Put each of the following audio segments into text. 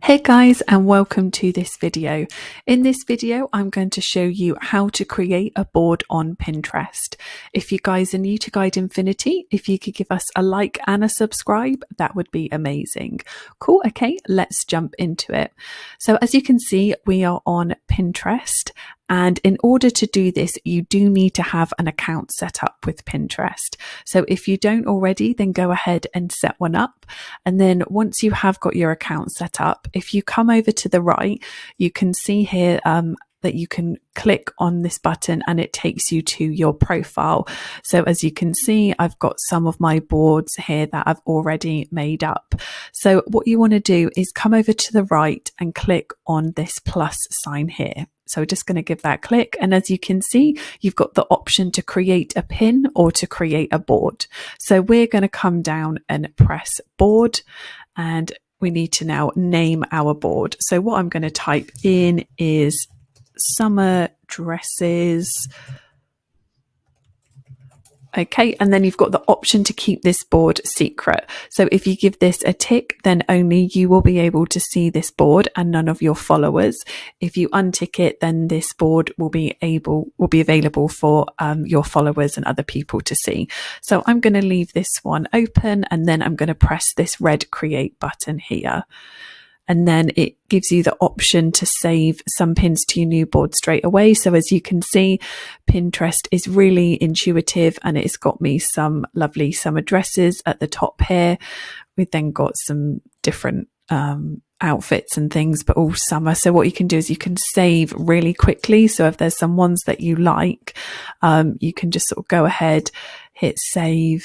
Hey guys, and welcome to this video. In this video, I'm going to show you how to create a board on Pinterest. If you guys are new to Guide Infinity, if you could give us a like and a subscribe, that would be amazing. Cool, okay, let's jump into it. So as you can see, we are on Pinterest. And in order to do this, you do need to have an account set up with Pinterest. So if you don't already, then go ahead and set one up. And then once you have got your account set up, if you come over to the right, you can see here that you can click on this button and it takes you to your profile. So as you can see, I've got some of my boards here that I've already made up. So what you want to do is come over to the right and click on this plus sign here. So we're just going to give that a click. And as you can see, you've got the option to create a pin or to create a board. So we're going to come down and press board, and we need to now name our board. So what I'm going to type in is summer dresses. Okay, and then you've got the option to keep this board secret. So if you give this a tick, then only you will be able to see this board and none of your followers. If you untick it, then this board will be available for your followers and other people to see. So I'm going to leave this one open, and then I'm going to press this red create button here. And then it gives you the option to save some pins to your new board straight away. So as you can see, Pinterest is really intuitive, and it's got me some lovely summer dresses at the top here. We've then got some different outfits and things, but all summer. So what you can do is you can save really quickly. So if there's some ones that you like, you can just sort of go ahead, hit save,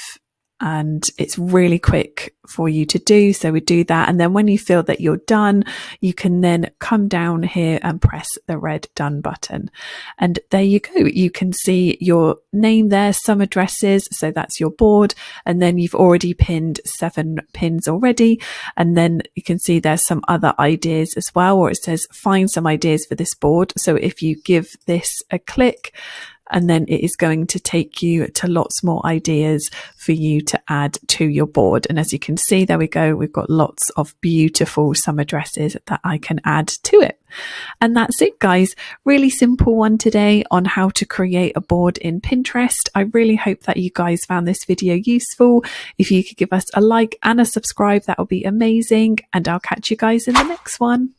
and it's really quick for you to do. So we do that. And then when you feel that you're done, you can then come down here and press the red done button. And there you go. You can see your name there, summer dresses. So that's your board. And then you've already pinned 7 pins already. And then you can see there's some other ideas as well, or it says find some ideas for this board. So if you give this a click, and then it is going to take you to lots more ideas for you to add to your board. And as you can see, there we go. We've got lots of beautiful summer dresses that I can add to it. And that's it, guys. Really simple one today on how to create a board in Pinterest. I really hope that you guys found this video useful. If you could give us a like and a subscribe, that would be amazing. And I'll catch you guys in the next one.